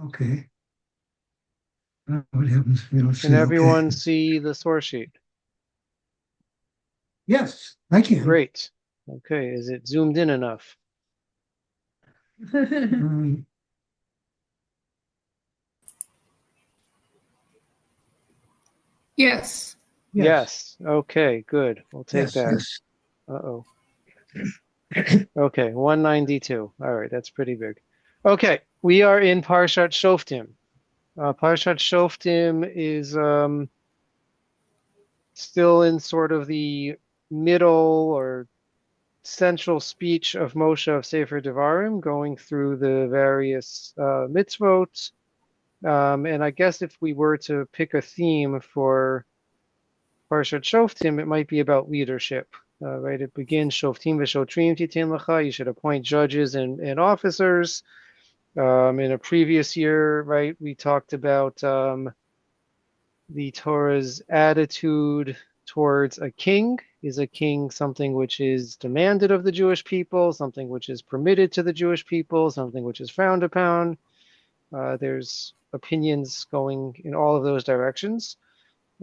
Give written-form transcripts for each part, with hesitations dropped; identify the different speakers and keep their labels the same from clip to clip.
Speaker 1: Okay. What happens if you don't
Speaker 2: Can
Speaker 1: see? Okay.
Speaker 2: everyone see the source sheet?
Speaker 1: Yes, I can.
Speaker 2: Great. Okay, is it zoomed in enough?
Speaker 1: Um,
Speaker 3: Yes.
Speaker 1: yes,
Speaker 2: Yes. Okay, good. We'll take
Speaker 1: yes,
Speaker 2: that.
Speaker 1: yes.
Speaker 2: Uh-oh. Okay, 192. All right, that's pretty big. Okay, we are in Parshat Shoftim. Parshat Shoftim is still in sort of the middle or central speech of Moshe of Sefer Devarim, going through the various mitzvot. And I guess if we were to pick a theme for Parshat Shoftim, it might be about leadership. Right? It begins Shoftim v'shotrim titin lecha. You should appoint judges and officers. In a previous year, right, we talked about the Torah's attitude towards a king. Is a king something which is demanded of the Jewish people, something which is permitted to the Jewish people, something which is frowned upon? There's opinions going in all of those directions.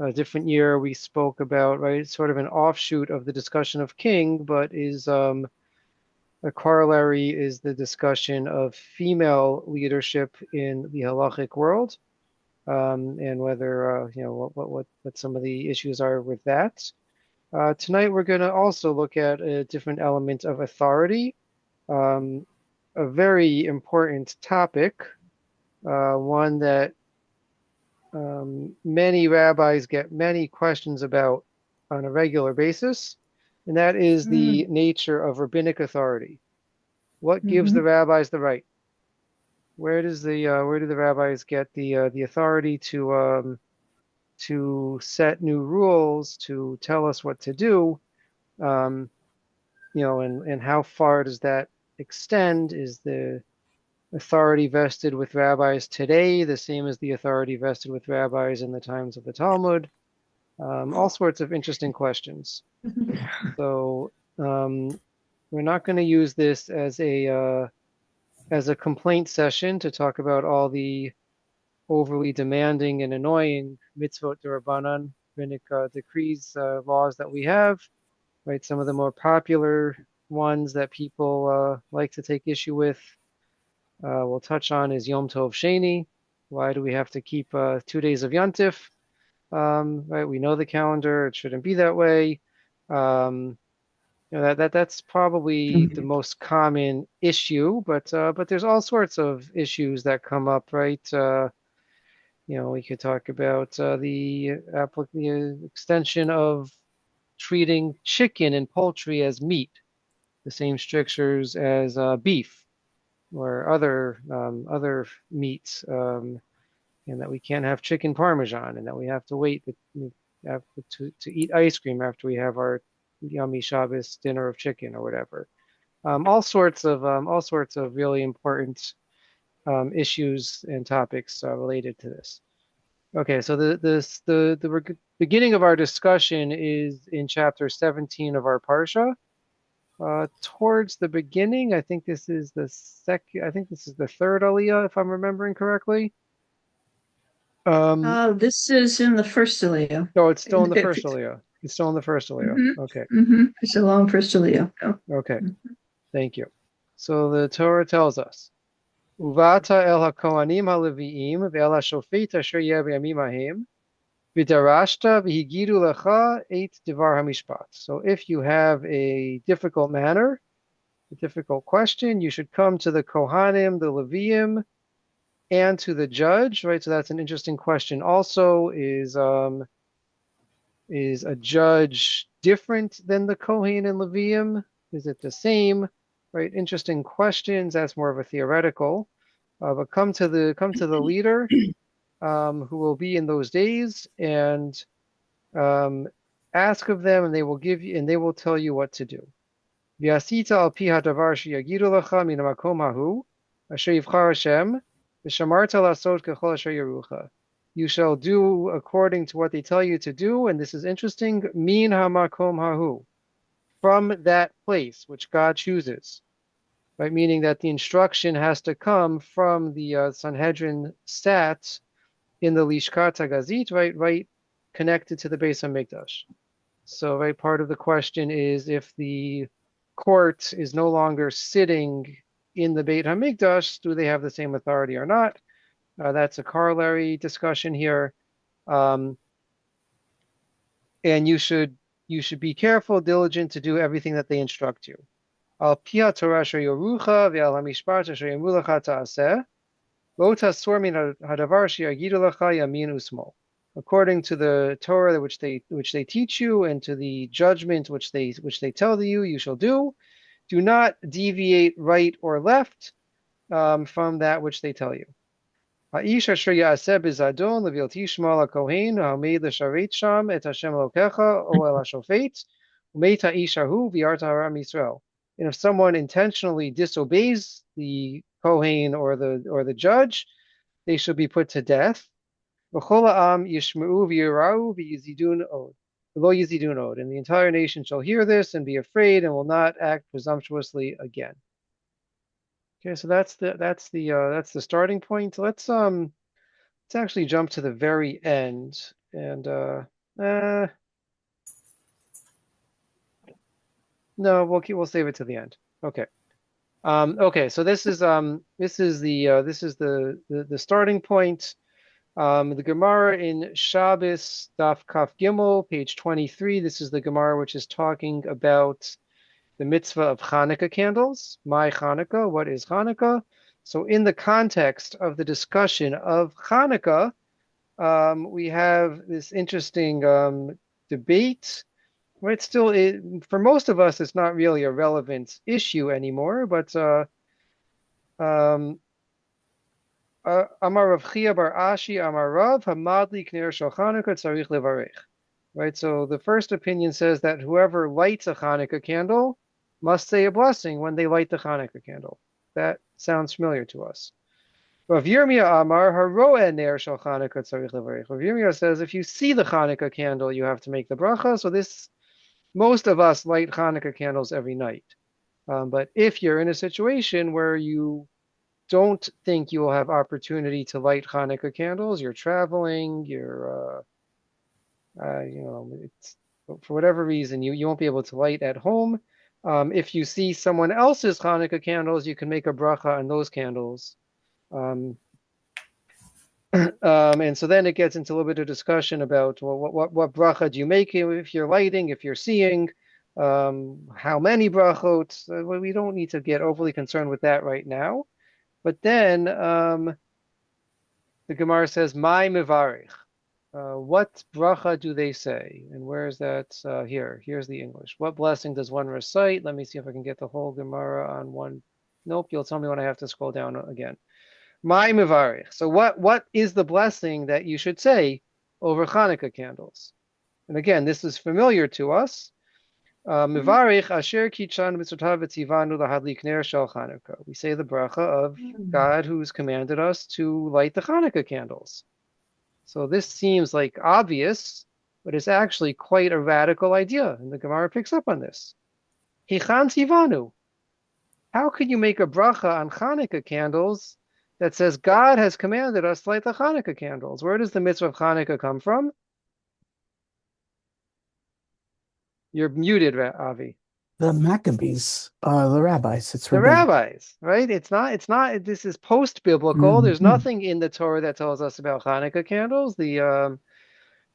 Speaker 2: A different year we spoke about, right, sort of an offshoot of the discussion of king, but is a corollary is the discussion of female leadership in the halachic world, and whether what some of the issues are with that. Tonight we're going to also look at a different element of authority, um, a very important topic, one that many rabbis get many questions about on a regular basis, and that is the
Speaker 3: Mm-hmm.
Speaker 2: nature of rabbinic authority. What gives the rabbis the right? Where do the rabbis get the authority to set new rules, to tell us what to do? Um, and how far does that extend? Is the authority vested with rabbis today the same as the authority vested with rabbis in the times of the Talmud? All sorts of interesting questions. So we're not going to use this as a complaint session to talk about all the overly demanding and annoying mitzvot d'Rabbanan, rabbinic decrees, laws that we have. Right, some of the more popular ones that people like to take issue with. We'll touch on is Yom Tov Sheni. Why do we have to keep 2 days of Yontif? Right, we know the calendar; it shouldn't be that way. Um, that's probably the most common issue, but there's all sorts of issues that come up, right? We could talk about the extension of treating chicken and poultry as meat, the same strictures as beef or other meats, and that we can't have chicken parmesan, and that we have to wait to eat ice cream after we have our yummy Shabbos dinner of chicken or whatever. All sorts of really important issues and topics related to this. Okay, so the beginning of our discussion is in chapter 17 of our parsha. Towards the beginning, I think this is the second. I think this is the third aliyah, if I'm remembering correctly. Um,
Speaker 3: This is in the first aliyah.
Speaker 2: no, it's still
Speaker 3: In
Speaker 2: in the
Speaker 3: the,
Speaker 2: first aliyah. It's still in the first aliyah.
Speaker 3: mm-hmm,
Speaker 2: Okay,
Speaker 3: mm-hmm. It's a long first aliyah. Oh.
Speaker 2: okay, thank you. So the Torah tells us, "Uvata el hakohanim haleviim ve'el hashofet asher yeh b'yamim hahem v'darashta v'higidu lecha et divar hamishpat." So if you have a difficult matter, a difficult question, you should come to the Kohanim, the Leviim, and to the judge, right? So that's an interesting question. Also, is a judge different than the Kohen and Levium? Is it the same? Right? Interesting questions. That's more of a theoretical. But come to the leader, who will be in those days, and um, ask of them, and they will tell you what to do. V'asita al pi hadavar sheyagidu lecha min hamakom hahu, asher yivchar Hashem, v'shamarta lasot kechol asher yerucha. You shall do according to what they tell you to do, and this is interesting, min hamakom hahu, from that place which God chooses. right? Meaning that the instruction has to come from the Sanhedrin stats in the Lishkat Hagazit, right connected to the Beis Hamikdash. So, right, part of the question is if the court is no longer sitting in the Beit Hamikdash, do they have the same authority or not? That's a corollary discussion here. And you should be careful, diligent to do everything that they instruct you. Al pia Torah asher yorucha ve'al hamishpat asher yamu lecha ta'aseh, lo tasor min hadavar sheyagidu lecha yamin usmol. According to the Torah which they teach you, and to the judgment which they tell you, you shall do. Do not deviate right or left from that which they tell you. Ha'ish asher ya'aseh bizadon levi'al tishma lakohen ha'ameid l'sharet sham et Hashem Elokecha o el hashofet u'meit ha'ish hahu v'yarta ha'am Yisrael. And if someone intentionally disobeys the kohen or the judge, they shall be put to death. V'chol ha'am yishma'u v'yirau v'yizidun od. Lo yizidun od. And the entire nation shall hear this and be afraid and will not act presumptuously again. Okay, so that's the starting point. Let's actually jump to the very end, and no, we'll save it to the end. Okay. Okay, so this is the starting point. The Gemara in Shabbos Daf Kaf Gimel, page 23. This is the Gemara which is talking about the mitzvah of Hanukkah candles. My Hanukkah, what is Hanukkah? So in the context of the discussion of Hanukkah, we have this interesting debate. Right, still, for most of us, it's not really a relevant issue anymore, but Amar Rav Chia bar Ashi Amar Rav Hamadli Kner Shel Hanukkah Tzarich Levarech. Right, so the first opinion says that whoever lights a Hanukkah candle must say a blessing when they light the Hanukkah candle. That sounds familiar to us. Rav Yirmiyah Amar Haroeh Ner Shel Hanukkah Tzarich Levarech. Rav Yirmiyah says if you see the Hanukkah candle, you have to make the bracha. So most of us light Hanukkah candles every night. But if you're in a situation where you don't think you will have opportunity to light Hanukkah candles, you're traveling, you're it's for whatever reason you won't be able to light at home. If you see someone else's Hanukkah candles, you can make a bracha on those candles. And so then it gets into a little bit of discussion about, well, what bracha do you make if you're lighting, if you're seeing, how many brachot. We don't need to get overly concerned with that right now. But then the Gemara says, "My mevarich." What bracha do they say? And where is that? Here. Here's the English. What blessing does one recite? Let me see if I can get the whole Gemara on one. Nope, you'll tell me when I have to scroll down again. My mevarich. So what is the blessing that you should say over Hanukkah candles? And again, this is familiar to us. Mevarich asher kichan mitzvotav v'tzivanu lahadlik ner shel Hanukkah. We say the bracha of God who's commanded us to light the Hanukkah candles. So this seems like obvious, but it's actually quite a radical idea, and the Gemara picks up on this. Hichan tzivanu. How could you make a bracha on Hanukkah candles that says God has commanded us to light the Hanukkah candles? Where does the mitzvah of Hanukkah come from? You're muted, Avi.
Speaker 4: The Maccabees, the rabbis. It's
Speaker 2: The
Speaker 4: rabbinic.
Speaker 2: rabbis, right? It's not. This is post-biblical. There's nothing in the Torah that tells us about Hanukkah candles. The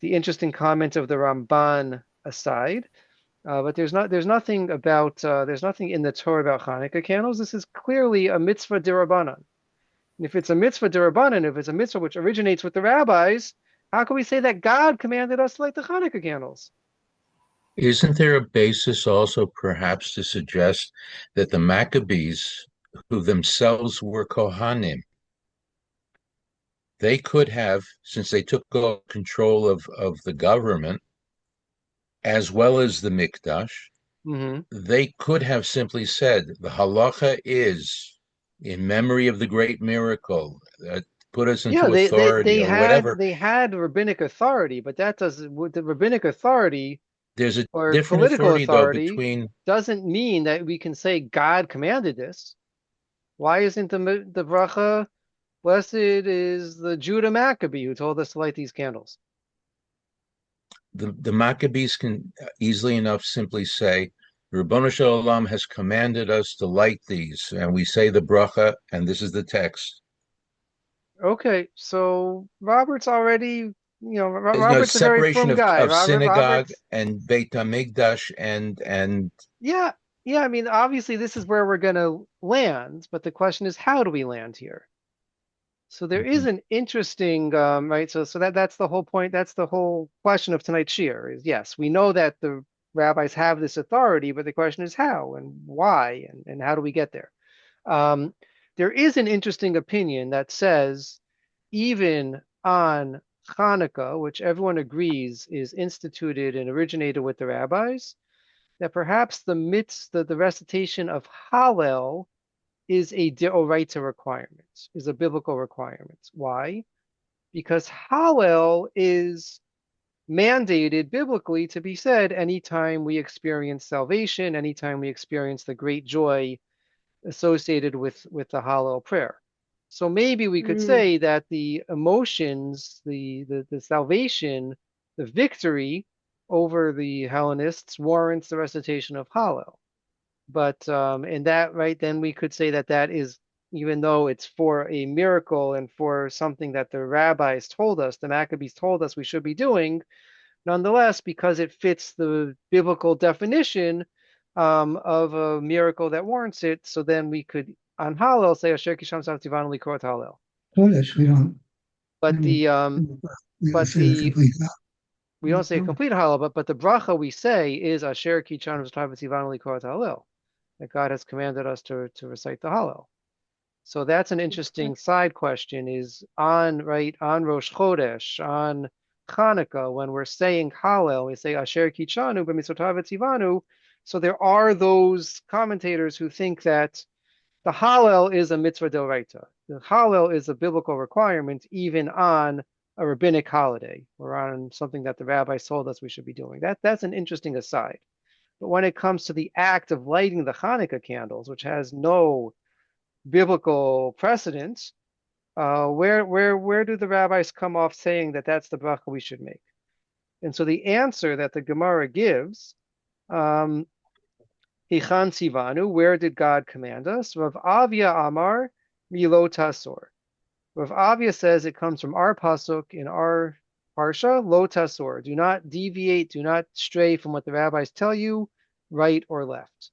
Speaker 2: interesting comment of the Ramban aside, but there's nothing in the Torah about Hanukkah candles. This is clearly a mitzvah d'Rabbanan. And if it's a mitzvah d'Rabbanan, if it's a mitzvah which originates with the rabbis, how can we say that God commanded us to light the Hanukkah candles?
Speaker 5: Isn't there a basis also perhaps to suggest that the Maccabees, who themselves were Kohanim, they could have, since they took control of the government, as well as the Mikdash, they could have simply said, the halacha is, in memory of the great miracle, put us into authority or whatever.
Speaker 2: They had rabbinic authority, but that doesn't, with the rabbinic authority,
Speaker 5: there's a
Speaker 2: or
Speaker 5: different
Speaker 2: political
Speaker 5: authority,
Speaker 2: authority
Speaker 5: though, between...
Speaker 2: doesn't mean that we can say God commanded this. Why isn't the bracha, blessed is the Judah Maccabee who told us to light these candles?
Speaker 5: The Maccabees can easily enough simply say, Ribono Shel Olam has commanded us to light these, and we say the bracha, and this is the text.
Speaker 2: Okay, so Robert's already,
Speaker 5: No
Speaker 2: Robert's a very
Speaker 5: separation
Speaker 2: frum guy.
Speaker 5: of synagogue
Speaker 2: Robert's,
Speaker 5: and Beit Hamikdash and
Speaker 2: yeah, yeah. I mean, obviously, this is where we're going to land, but the question is, how do we land here? So there is an interesting, right? So that's the whole point. That's the whole question of tonight's shiur. Is yes, we know that the rabbis have this authority, but the question is how and why and how do we get there? Um, there is an interesting opinion that says even on Hanukkah, which everyone agrees is instituted and originated with the rabbis, that perhaps the recitation of Hallel is a deoraita requirement, is a biblical requirement. Why? Because Hallel is mandated biblically to be said anytime we experience salvation, anytime we experience the great joy associated with the Hallel prayer. So maybe we could
Speaker 3: Mm.
Speaker 2: say that the emotions, the salvation, the victory over the Hellenists warrants the recitation of Hallel. But in that, right, then we could say that that is, even though it's for a miracle and for something that the rabbis told us, the Maccabees told us we should be doing, nonetheless, because it fits the biblical definition of a miracle that warrants it, so then we could on Hallel say Asher Kisham Tivanu Likrot Hallel.
Speaker 1: Kodesh, we don't,
Speaker 2: But
Speaker 1: we
Speaker 2: the
Speaker 1: don't
Speaker 2: but
Speaker 1: say the
Speaker 2: the
Speaker 1: complete.
Speaker 2: we don't say complete Hallel, but the bracha we say is Asher Kisham Tivanu Likrot Hallel, that God has commanded us to recite the Hallel. So that's an interesting side question is on Rosh Chodesh, on Hanukkah, when we're saying Hallel, we say Asher Kichanu b'mitzvotav etzivanu. So there are those commentators who think that the Hallel is a mitzvah d'oraita. The Hallel is a biblical requirement even on a rabbinic holiday or on something that the rabbis told us we should be doing. That's an interesting aside. But when it comes to the act of lighting the Hanukkah candles, which has no biblical precedents, where do the rabbis come off saying that that's the bracha we should make? And so the answer that the Gemara gives, Hichan Sivanu, where did God command us? Rav Avia Amar Milo Tasor. Rav Avia says it comes from our pasuk in our parsha, Lo Tasor. Do not deviate, do not stray from what the rabbis tell you, right or left.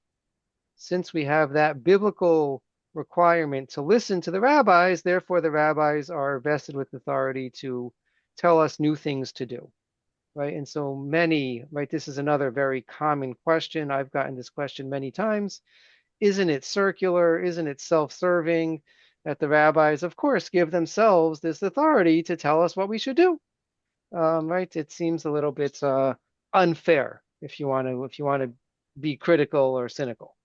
Speaker 2: Since we have that biblical requirement to listen to the rabbis, therefore the rabbis are vested with authority to tell us new things to do, right? And so many, right, this is another very common question. I've gotten this question many times. Isn't it circular? Isn't it self-serving that the rabbis, of course, give themselves this authority to tell us what we should do? Right? It seems a little bit unfair if you want to be critical or cynical.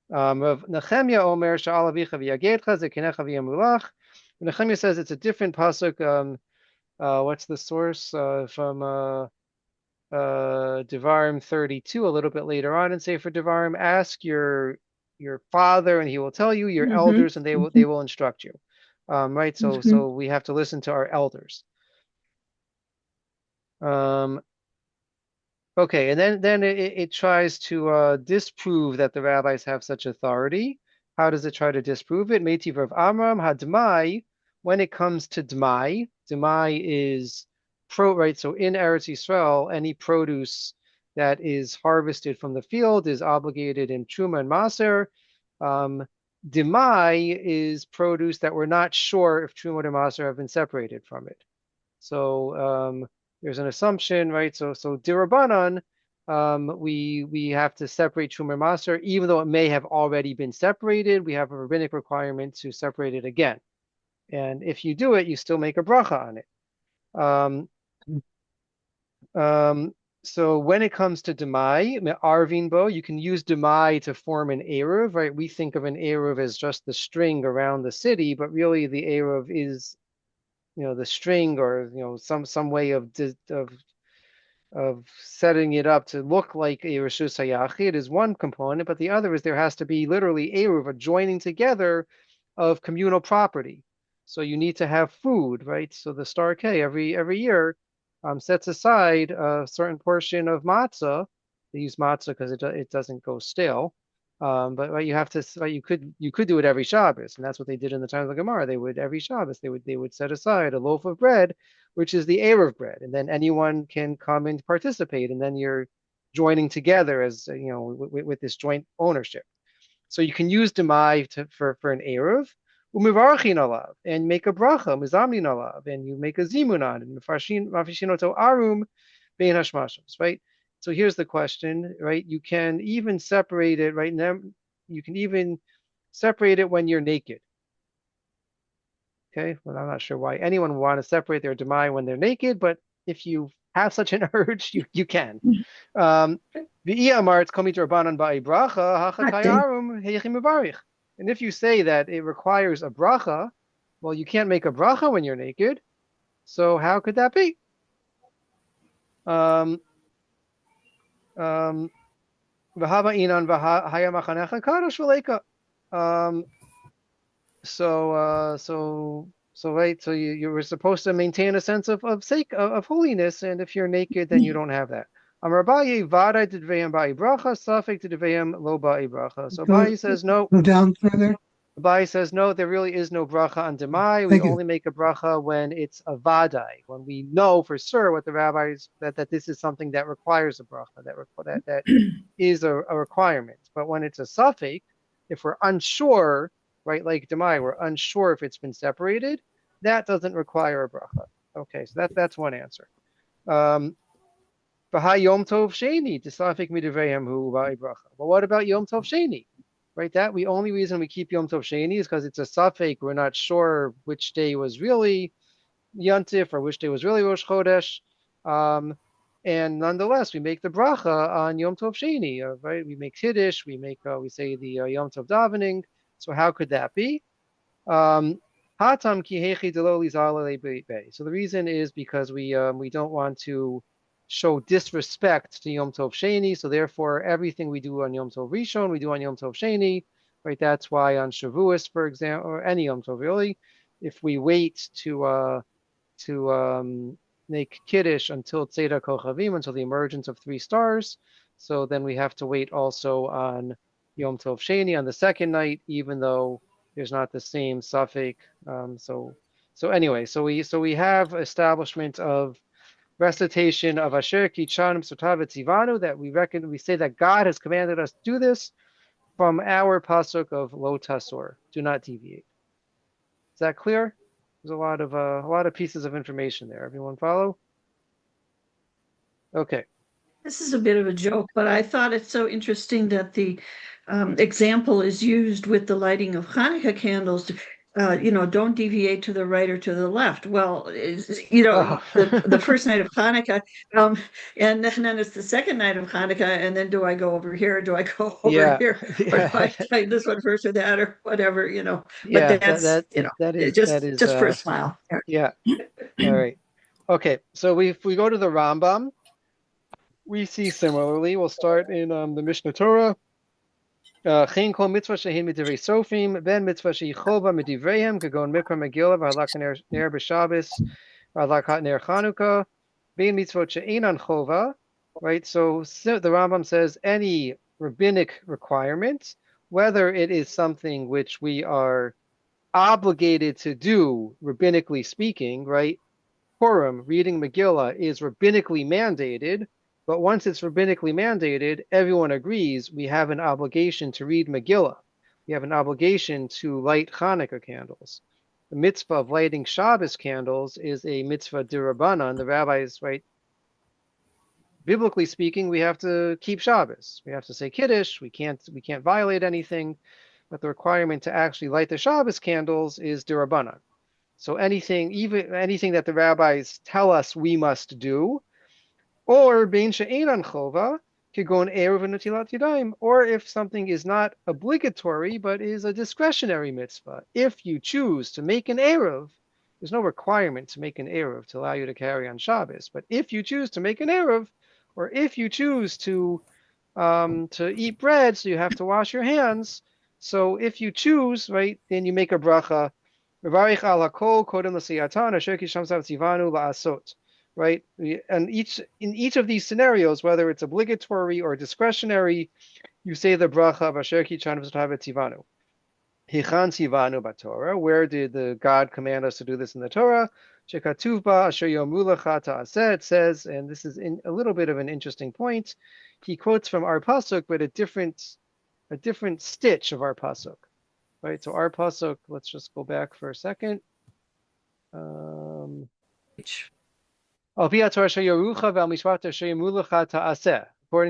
Speaker 2: Rav Nehemiah Omer Sha'al Avicha v'yagetcha zekenecha v'yamulach. Nehemiah says it's a different pasuk. What's the source from Devarim 32? A little bit later on in Sefer Devarim, ask your father and he will tell you. Your elders and they will instruct you. Right. So we have to listen to our elders. Okay, and then it tries to disprove that the rabbis have such authority. How does it try to disprove it? Meitiv Rav Amram Hadmai, when it comes to Dmai, Dmai is right? So in Eretz Yisrael, any produce that is harvested from the field is obligated in Truma and Maser. Dmai is produce that we're not sure if Truma and Maser have been separated from it. So there's an assumption, right? So dirabanan, we have to separate Truma Maser, even though it may have already been separated. We have a rabbinic requirement to separate it again, and if you do it, you still make a bracha on it. So when it comes to demai, arvin bo, you can use demai to form an eruv, right? We think of an eruv as just the string around the city, but really the eruv is the string or some way of setting it up to look like a Rishus HaYachid is one component, but the other is there has to be literally Eruv, a joining together of communal property. So you need to have food, right? So the Star K every year sets aside a certain portion of matzah. They use matzah because it doesn't go stale. But right, you have to right, you could do it every Shabbos, and that's what they did in the time of the Gemara. They would every Shabbos they would set aside a loaf of bread, which is the Erev bread, and then anyone can come and participate, and then you're joining together as with this joint ownership. So you can use demai for an Erev, umivarchin alav, and make a bracha, mizamnin alav, and you make a zimunan, and mafishin oto arum bein hashmashos, right? So here's the question, right? You can even separate it, right? Now, you can even separate it when you're naked. Okay, well, I'm not sure why anyone would want to separate their demai when they're naked, but if you have such an urge, you can. And if you say that it requires a bracha, well, you can't make a bracha when you're naked. So how could that be? So right, so you were supposed to maintain a sense of holiness, and if you're naked, then you don't have that. So Abaye says no.
Speaker 1: Go down further.
Speaker 2: Abaye says no, there really is no bracha on demai. We only make a bracha when it's a vadai, when we know for sure what the rabbis that this is something that requires a bracha, that is a requirement. But when it's a suffix, if we're unsure, right, like demai, we're unsure if it's been separated, that doesn't require a bracha. Okay, so that's one answer. But Yom Tov Sheni, Tisafik Midivayim Hu Bracha. Well, what about Yom Tov Sheni? Right, that the only reason we keep Yom Tov Sheni is because it's a suffix. We're not sure which day was really Yontif or which day was really Rosh Chodesh. And nonetheless, we make the bracha on Yom Tov Sheni, right? We make Kiddush, we say the Yom Tov davening. So how could that be? Hatam ki hechi delo lizal bei. So the reason is because we don't want to show disrespect to Yom Tov Sheni, so therefore everything we do on Yom Tov Rishon, we do on Yom Tov Sheni, right? That's why on Shavuos, for example, or any Yom Tov really, if we wait to make Kiddush until Tzedek Kochavim, until the emergence of 3 stars, so then we have to wait also on Yom Tov Sheni on the second night, even though there's not the same suffix. So anyway, so we have establishment of recitation of Asher Kichan Sotav Tzivanu, that we say that God has commanded us to do this from our pasuk of Lo Tasor, do not deviate. Is that clear? There's a lot of pieces of information there. Everyone follow? Okay.
Speaker 3: This is a bit of a joke, but I thought it's so interesting that the example is used with the lighting of Hanukkah candles. Don't deviate to the right or to the left. Well, the first night of Hanukkah, and then it's the second night of Hanukkah, and then do I go over here? Or do I go over here? Or do I light this one first or that or whatever? But that is just for a smile.
Speaker 2: Yeah. All right. Okay. So if we go to the Rambam, we see similarly. We'll start in the Mishnah Torah. Chen kol mitzvah shehin midivrei sofim, ben mitzvah shehi chova midivreihem, kagon mikra megillah, v'halak ner b'Shabbos, v'halak ner Chanukah, ben mitzvot she'enan chova, right? So the Rambam says any rabbinic requirement, whether it is something which we are obligated to do, rabbinically speaking, right? Purim, reading Megillah, is rabbinically mandated. But once it's rabbinically mandated, everyone agrees we have an obligation to read Megillah. We have an obligation to light Hanukkah candles. The mitzvah of lighting Shabbos candles is a mitzvah d'Rabbanan. The rabbis, right? Biblically speaking, we have to keep Shabbos. We have to say Kiddush. We can't violate anything. But the requirement to actually light the Shabbos candles is d'Rabbanan. So anything that the rabbis tell us we must do, or bein she'enan chova, kigon erev v'natilat yadayim, or if something is not obligatory but is a discretionary mitzvah. If you choose to make an erev, there's no requirement to make an erev to allow you to carry on Shabbos. But if you choose to make an erev, or if you choose to eat bread, so you have to wash your hands, So if you choose, right, then you make a bracha. Mevarich al hakol kodem l'siyatan asher kisham sav tzivanu la'asot. Right, and in each of these scenarios, whether it's obligatory or discretionary, you say the bracha of asher kisham sav tzivanu. Hichan tzivanu b'Torah. Where did the God command us to do this in the Torah? Shekatuv ba asher yomru lecha ta'aseh. It says, and this is a little bit of an interesting point. He quotes from our pasuk, but a different stitch of our pasuk. Right, so our pasuk, let's just go back for a second. According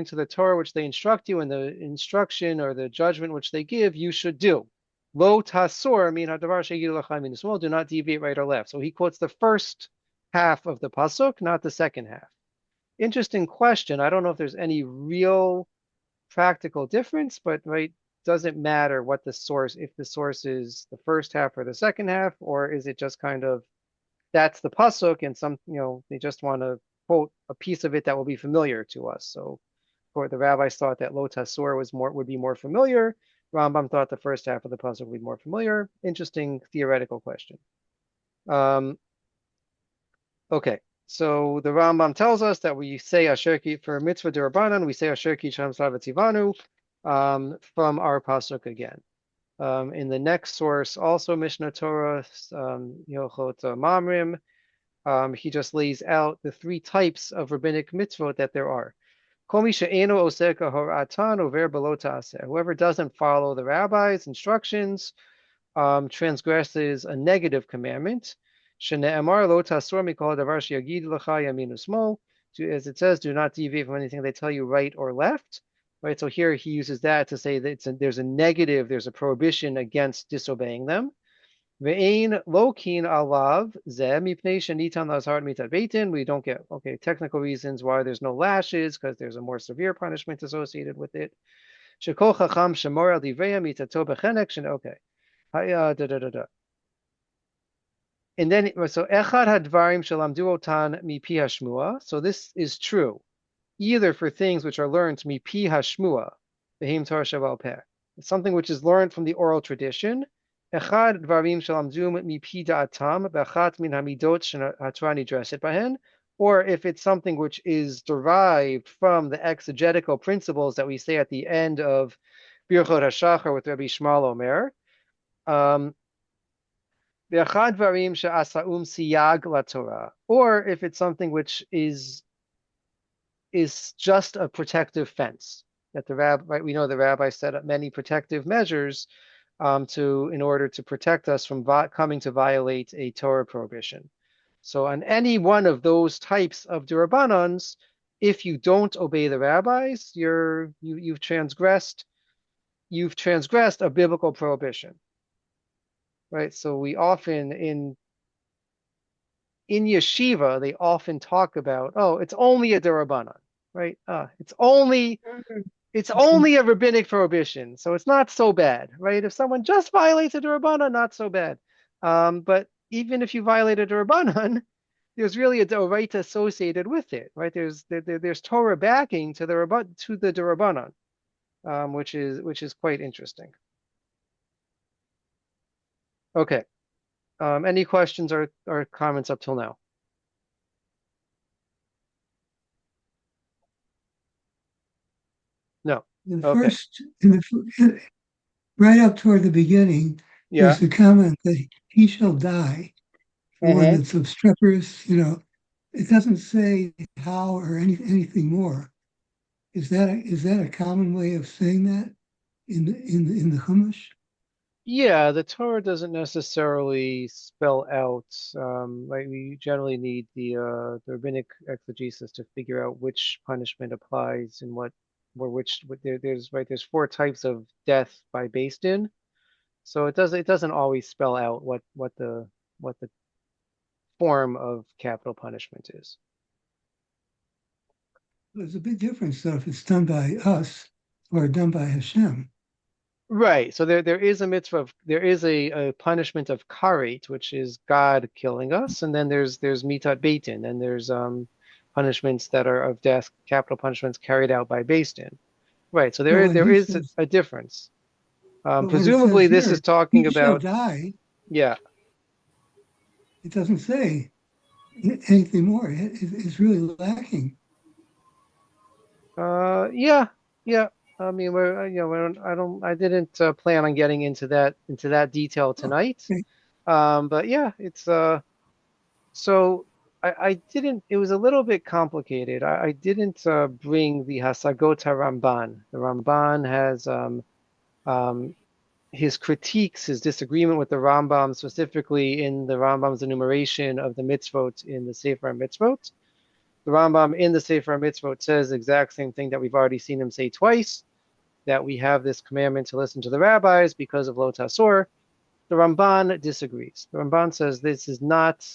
Speaker 2: to the Torah which they instruct you, and the instruction or the judgment which they give, you should do. Lo tasor min hadavar sheyidu lecha min small. Do not deviate right or left. So he quotes the first half of the pasuk, not the second half. Interesting question. I don't know if there's any real practical difference, but right, doesn't matter what the source, if the source is the first half or the second half, or is it just kind of that's the pasuk and some, they just want to quote a piece of it that will be familiar to us. So for the rabbis thought that lo tasor would be more familiar. Rambam thought the first half of the pasuk would be more familiar. Interesting theoretical question. Okay. So the Rambam tells us that we say asher ki for mitzvah d'Rabbanan, we say asher ki sham sav tzivanu from our pasuk again. In the next source, also Mishnah Torah, Yochot Mamrim, he just lays out the three types of rabbinic mitzvot that there are. Whoever doesn't follow the rabbi's instructions transgresses a negative commandment. As it says, do not deviate from anything they tell you right or left. Right, so here he uses that to say that there's a negative, there's a prohibition against disobeying them. We don't get technical reasons why there's no lashes, because there's a more severe punishment associated with it. Okay. And then, so echad hadvarim shalamdu otan mipi hashmua. So this is true, either for things which are learned mipi hashmua, behim Torah sheval peh, something which is learned from the oral tradition. Echad dvarim shalamdu mipi da'atam b'achat min hamidot she'Torah nidreshet bahen, or if it's something which is derived from the exegetical principles that we say at the end of Birchot HaShachar with Rabbi Shmuel Omer. Or if it's something which is just a protective fence that the rabbi, right? We know the rabbi set up many protective measures in order to protect us from coming to violate a Torah prohibition. So on any one of those types of d'Rabbanans, if you don't obey the rabbis, you've transgressed a biblical prohibition. Right, so we often in yeshiva they often talk about, oh, it's only a d'Rabbanan, right? It's only a rabbinic prohibition, so it's not so bad, right? If someone just violates a d'Rabbanan, not so bad. But even if you violate a d'Rabbanan, there's really a d'oraita associated with it, right? There's Torah backing to the d'Rabbanan, which is quite interesting. Okay. Any questions or comments up till now? No. Okay.
Speaker 1: Right up toward the beginning, there's the comment that he shall die. One that's obstreperous, it doesn't say how or anything more. Is that a common way of saying that in the Chumash?
Speaker 2: Yeah, the Torah doesn't necessarily spell out. Right, we generally need the rabbinic exegesis to figure out which punishment applies and there's 4 types of death by Beis Din, so it doesn't always spell out what the form of capital punishment is.
Speaker 1: There's a big difference though if it's done by us or done by Hashem.
Speaker 2: Right. So there is a mitzvah there is a punishment of karet, which is God killing us, and then there's mitat beit din, and there's punishments that are of death, capital punishments carried out by Beis Din. Right. So there is a difference. Presumably, this is talking
Speaker 1: he shall
Speaker 2: about.
Speaker 1: Die.
Speaker 2: Yeah.
Speaker 1: It doesn't say anything more. It's really lacking.
Speaker 2: Yeah. I mean, I didn't plan on getting into that detail tonight.
Speaker 1: Okay.
Speaker 2: But yeah, it's so I didn't. It was a little bit complicated. I didn't bring the Hasagot Ramban. The Ramban has his critiques, his disagreement with the Rambam, specifically in the Rambam's enumeration of the mitzvot in the Sefer Mitzvot. The Rambam in the Sefer Mitzvot says the exact same thing that we've already seen him say twice, that we have this commandment to listen to the rabbis because of Lo Tasor. The Ramban disagrees. The Ramban says this is not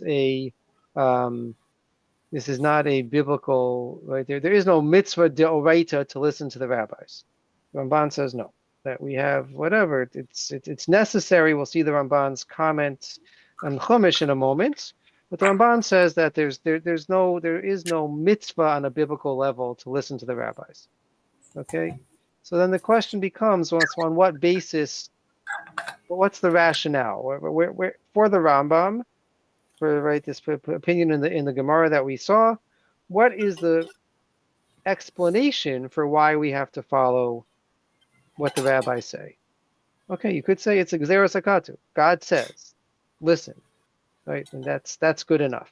Speaker 2: a biblical, right? There is no mitzvah deoraita to listen to the rabbis. The Ramban says no, that we have whatever. It's necessary. We'll see the Ramban's comments on Chumash in a moment. But the Ramban says that there is no mitzvah on a biblical level to listen to the rabbis. Okay? So then the question becomes, on what basis, what's the rationale? Where for the Rambam, for this opinion in the Gemara that we saw, what is the explanation for why we have to follow what the rabbis say? Okay, you could say it's a Gzeros Hakatu. God says, listen, right? And that's good enough.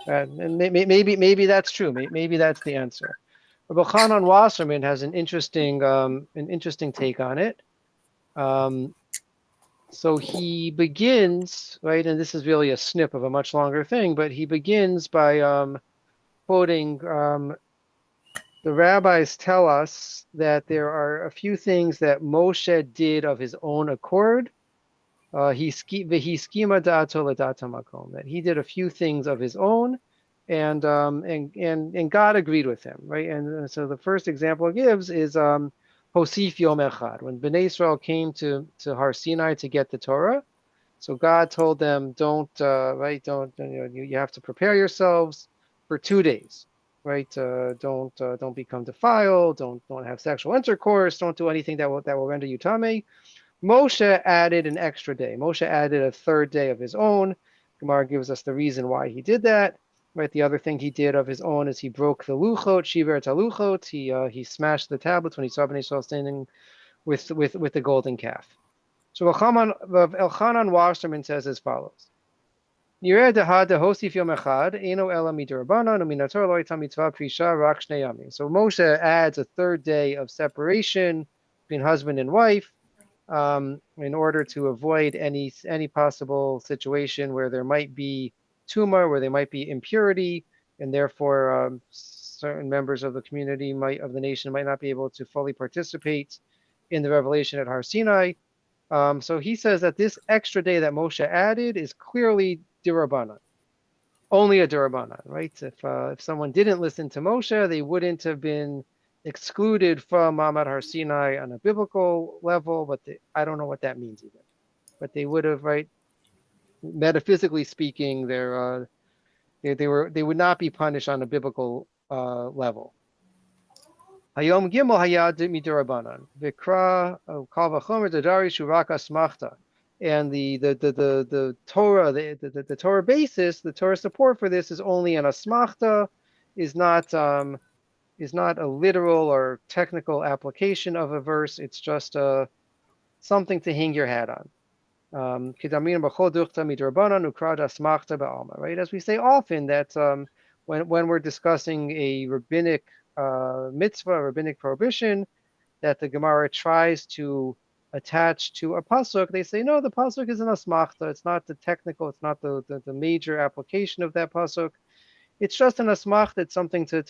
Speaker 2: And maybe that's true. Maybe that's the answer. Rabbi Chanan Wasserman has an interesting take on it. So he begins, right, and this is really a snip of a much longer thing, but he begins by quoting the rabbis tell us that there are a few things that Moshe did of his own accord. That he did a few things of his own, and God agreed with him, right? And so the first example it gives is Hosif Yom Echad, when Bnei Israel came to Har Sinai to get the Torah. So God told them, you have to prepare yourselves for 2 days, right? Don't become defiled, don't have sexual intercourse, don't do anything that will render you tamei. Moshe added an extra day. Moshe added a third day of his own. Gemara gives us the reason why he did that. Right. The other thing he did of his own is he broke the luchot, shiver taluchot. He smashed the tablets when he saw Bnei Israel standing with the golden calf. So Elchanan Wasserman says as follows: So Moshe adds a third day of separation between husband and wife, in order to avoid any possible situation where there might be tumor, where there might be impurity, and therefore certain members of the community of the nation might not be able to fully participate in the revelation at Har Sinai. So he says that this extra day that Moshe added is clearly dirabanan, only a dirabanan, right? If someone didn't listen to Moshe, they wouldn't have been excluded from Ma'amad Har Sinai on a biblical level, but I don't know what that means even. But they would have, right? Metaphysically speaking, they would not be punished on a biblical level. Hayom Gimel Hayad Midirabanan Vikra Kal Vachomer Dadari Shuraka Smachta, and the Torah the Torah basis, the Torah support for this is only an asmachta, is not a literal or technical application of a verse. It's just something to hang your hat on. Right? As we say often, that when we're discussing a rabbinic mitzvah, a rabbinic prohibition, that the Gemara tries to attach to a pasuk, they say, no, the pasuk is an asmachta. It's not the technical, it's not the major application of that pasuk. It's just an asmachta. It's something to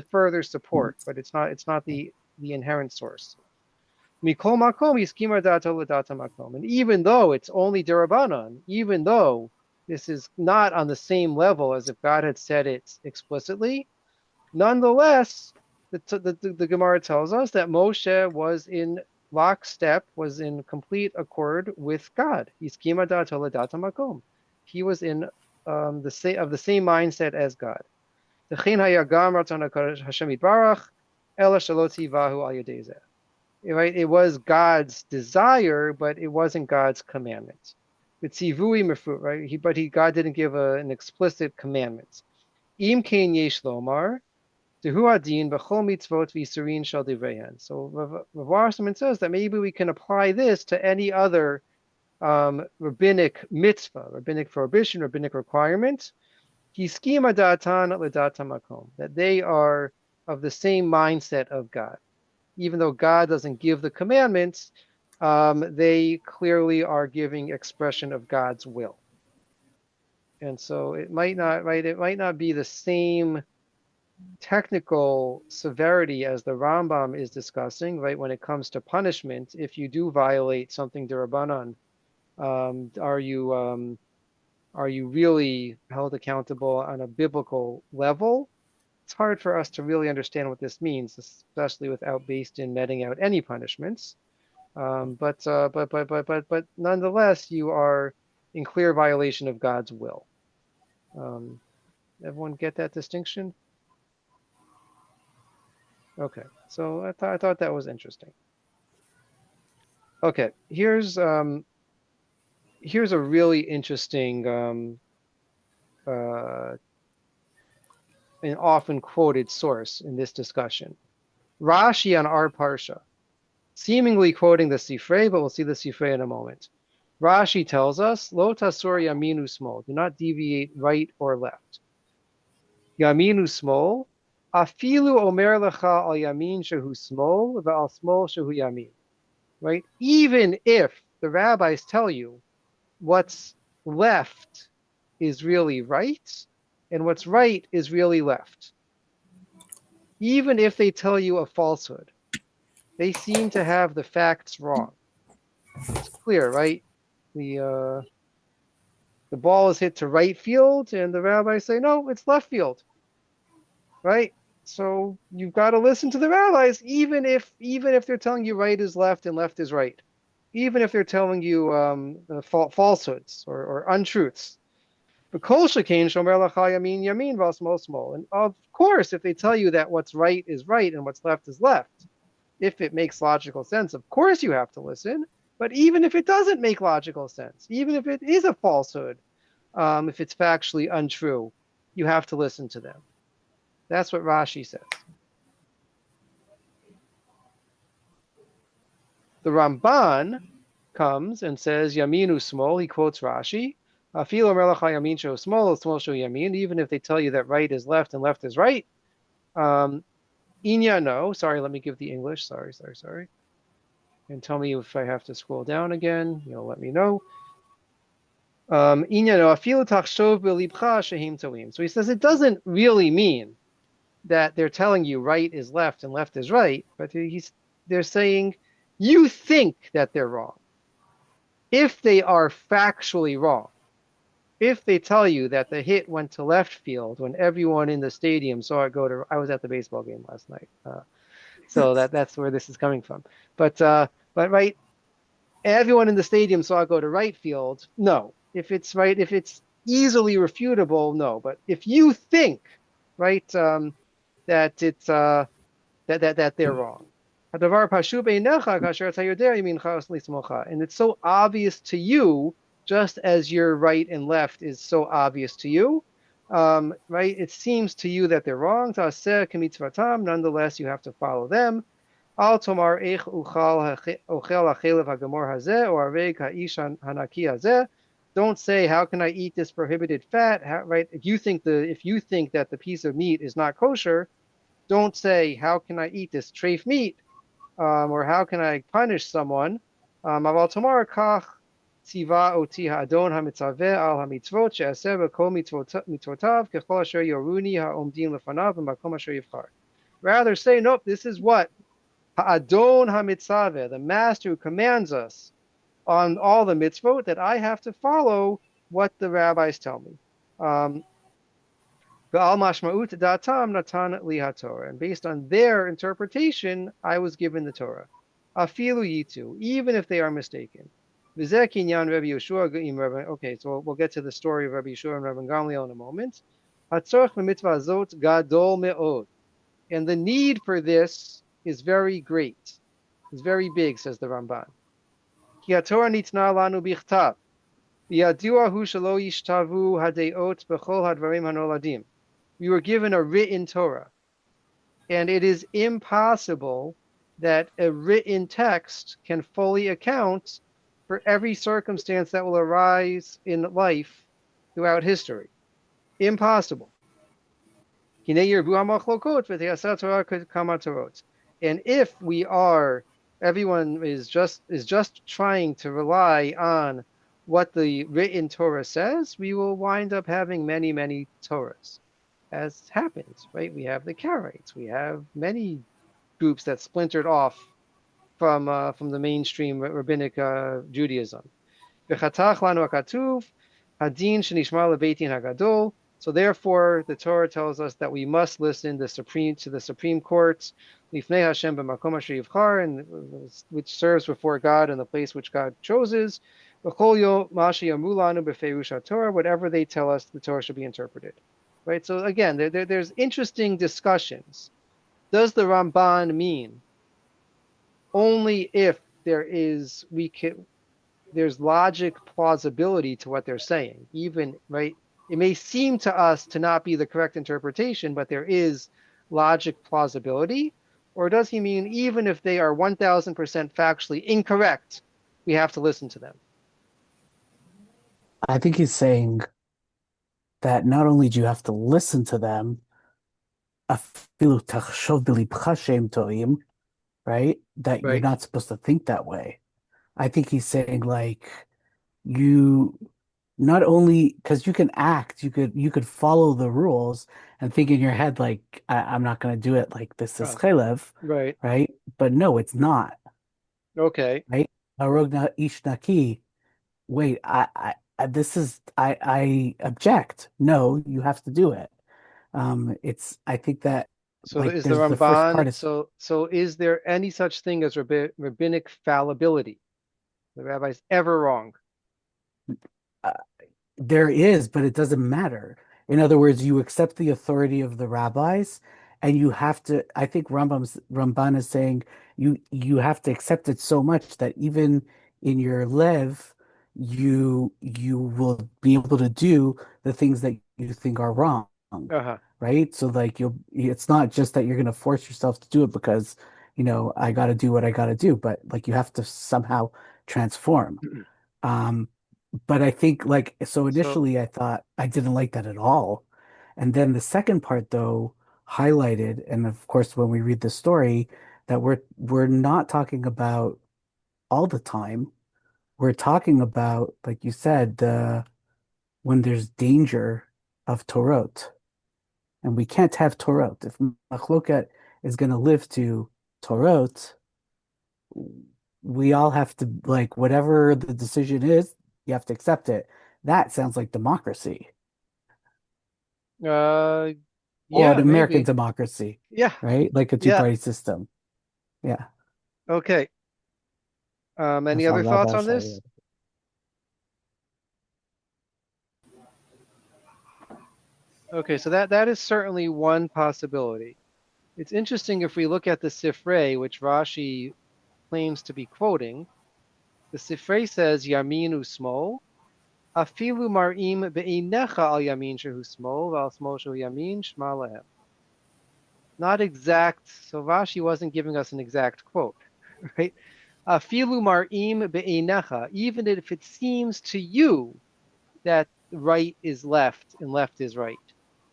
Speaker 2: further support, but it's not the inherent source. And even though it's only derabanan, even though this is not on the same level as if God had said it explicitly, nonetheless, the Gemara tells us that Moshe was in lockstep, was in complete accord with God. He was in the same mindset as God. right? It was God's desire, but it wasn't God's commandment. It's tzivui mefut, right? God didn't give an explicit commandment. Im kein yesh lomar, dehu adin b'chol mitzvot v'isurin shel divrehen. So Rav Wasserman says that maybe we can apply this to any other rabbinic mitzvah, rabbinic prohibition, rabbinic requirement. Hiskima datan l'datan makom, that they are of the same mindset of God. Even though God doesn't give the commandments, they clearly are giving expression of God's will. And so it might not, right? It might not be the same technical severity as the Rambam is discussing, right? When it comes to punishment, if you do violate something d'Rabbanan, are you really held accountable on a biblical level? It's hard for us to really understand what this means, especially without based in meting out any punishments. But nonetheless, you are in clear violation of God's will. Everyone get that distinction? Okay, so I thought that was interesting. Okay, here's a really interesting an often quoted source in this discussion. Rashi on our parsha, seemingly quoting the Sifrei, but we'll see the Sifrei in a moment. Rashi tells us, Lo tasur yaminu smol, do not deviate right or left. Yaminu smol, afilu omer lecha al yamin shehu smol, ve'al smol shehu yamin. Right? Even if the rabbis tell you what's left is really right, and what's right is really left. Even if they tell you a falsehood, they seem to have the facts wrong. It's clear, right? The ball is hit to right field, and the rabbis say, no, it's left field, right? So you've got to listen to the rabbis, even if they're telling you right is left and left is right, even if they're telling you falsehoods or untruths. And of course, if they tell you that what's right is right and what's left is left, if it makes logical sense, of course you have to listen. But even if it doesn't make logical sense, even if it is a falsehood, if it's factually untrue, you have to listen to them. That's what Rashi says. The Ramban comes and says, Yaminu smol, he quotes Rashi, even if they tell you that right is left and left is right. Inya no, sorry, let me give the English, sorry. And tell me if I have to scroll down again, let me know. So he says it doesn't really mean that they're telling you right is left and left is right, but they're saying you think that they're wrong. If they are factually wrong, if they tell you that the hit went to left field when everyone in the stadium saw it go to, I was at the baseball game last night, so that's where this is coming from. But right, everyone in the stadium saw it go to right field. No, if it's right, if it's easily refutable, no. But if you think, right, that it's that they're wrong. And it's so obvious to you, just as your right and left is so obvious to you, right? It seems to you that they're wrong. Nonetheless, you have to follow them. Don't say, how can I eat this prohibited fat? Right? If you think that the piece of meat is not kosher, don't say, how can I eat this treif meat? Or how can I punish someone? Aval tomar kach tziva oti ha'adon hamitzaveh al hamitzvot she'aseh b'kol mitzvotav kechol asher yoruni ha'omdim lefanav v'makom asher yivchar. Rather say, nope, this is what ha'adon hamitzaveh, the master who commands us on all the mitzvot, that I have to follow what the rabbis tell me. And based on their interpretation, I was given the Torah. Afilu yitu, even if they are mistaken. Okay, so we'll get to the story of Rabbi Yeshua and Rabbi Gamliel in a moment. And the need for this is very great. It's very big, says the Ramban. Ki haTorah nitna lanu bichtav. V'yaduahu shelo yishtavu hadeot b'chol hadvarim hanoladim. We were given a written Torah. And it is impossible that a written text can fully account for every circumstance that will arise in life throughout history. Impossible. And if everyone is just trying to rely on what the written Torah says, we will wind up having many, many Torahs, as happens, right? We have the Karaites, we have many groups that splintered off from the mainstream rabbinic Judaism. So therefore, the Torah tells us that we must listen to the Supreme Court, and which serves before God in the place which God chooses. Whatever they tell us, the Torah should be interpreted. Right. So again, there's interesting discussions. Does the Ramban mean only if there's logic plausibility to what they're saying? Even, right? It may seem to us to not be the correct interpretation, but there is logic plausibility. Or does he mean even if they are 1000% factually incorrect, we have to listen to them?
Speaker 4: I think he's saying that not only do you have to listen to them, right? That you're
Speaker 2: Right.
Speaker 4: not supposed to think that way. I think he's saying like you not only because you can act, you could follow the rules and think in your head like I'm not going to do it like this is chelev,
Speaker 2: Right.
Speaker 4: right? But no, it's not.
Speaker 2: Okay.
Speaker 4: Right? Arogna ishnaki. Wait, this is I object. No, you have to do it. I think that
Speaker 2: So
Speaker 4: like
Speaker 2: is the
Speaker 4: there's the first part
Speaker 2: Ramban,
Speaker 4: is
Speaker 2: so is there any such thing as rabbinic fallibility? The rabbi's ever wrong?
Speaker 4: uh, there is, but it doesn't matter. In other words, you accept the authority of the rabbis, and you have to. I think Ramban is saying you have to accept it so much that even in your lev, you will be able to do the things that you think are wrong,
Speaker 2: Uh-huh.
Speaker 4: right? So like it's not just that you're going to force yourself to do it because I got to do what I got to do, but like you have to somehow transform. Um, but I think like so
Speaker 2: So
Speaker 4: initially I thought I didn't like that at all. And then the second part though highlighted, and of course when we read the story, that we're not talking about all the time. We're talking about, like you said, when there's danger of Torot. And we can't have Torot. If Machloket is going to live to Torot, we all have to, like, whatever the decision is, you have to accept it. That sounds like democracy or
Speaker 2: yeah,
Speaker 4: an American
Speaker 2: maybe.
Speaker 4: democracy,
Speaker 2: Yeah.
Speaker 4: right? Like a
Speaker 2: Yeah.
Speaker 4: two-party system. Yeah.
Speaker 2: Okay. Any
Speaker 4: That's how
Speaker 2: other thoughts on
Speaker 4: rabbis
Speaker 2: this?
Speaker 4: are.
Speaker 2: Okay, so that is certainly one possibility. It's interesting if we look at the Sifrei, which Rashi claims to be quoting. The Sifrei says Yamin usmol, afilu marim be'inecha al yamin shehu smol, val smol shehu yamin shma lahem. Not exact, so Rashi wasn't giving us an exact quote, right? Afilu marim be'inecha, even if it seems to you that right is left and left is right.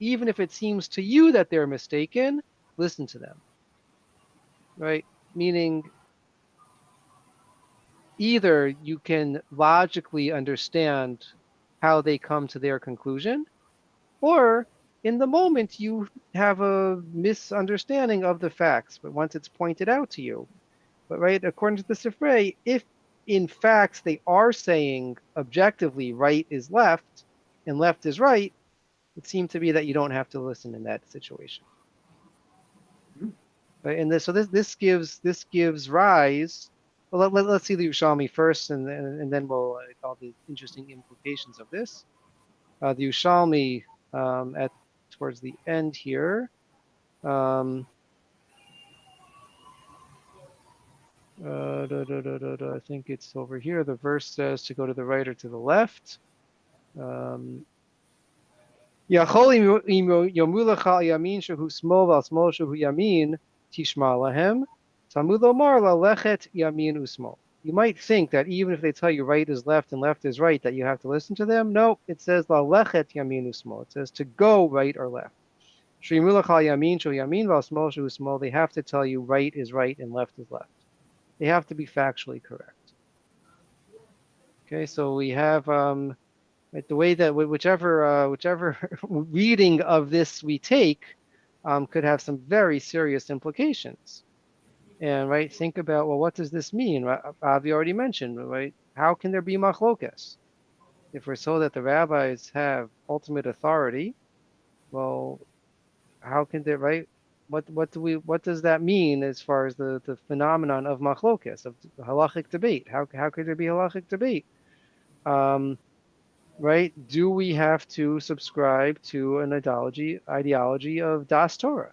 Speaker 2: Even if it seems to you that they're mistaken, listen to them, right? Meaning, either you can logically understand how they come to their conclusion, or in the moment you have a misunderstanding of the facts, but once it's pointed out to you. But right, according to the Sifrei, if in fact they are saying objectively right is left and left is right, it seemed to be that you don't have to listen in that situation. Right? And this gives rise. Well, let's see the Yerushalmi first, and then we'll all the interesting implications of this. The Yerushalmi at towards the end here. I think it's over here. The verse says to go to the right or to the left. Yachol im yomulach al yamin shehu smol val smol shehu yamin tishma lahem. Talmud lomar lalechet yamin usmol. You might think that even if they tell you right is left and left is right, that you have to listen to them. No, it says lalechet yamin usmol. It says to go right or left. Shrimulach al yamin shehu yamin val smol shehu smol. They have to tell you right is right and left is left. They have to be factually correct. Okay, so we have right, the way that whichever reading of this we take could have some very serious implications. And right, think about, well, what does this mean? Avi already mentioned, right? How can there be machlokas? If we're told that the rabbis have ultimate authority, well, how can they, right? What does that mean as far as the phenomenon of machlokas, of halachic debate? How could there be halachic debate? Right? Do we have to subscribe to an ideology of Das Torah?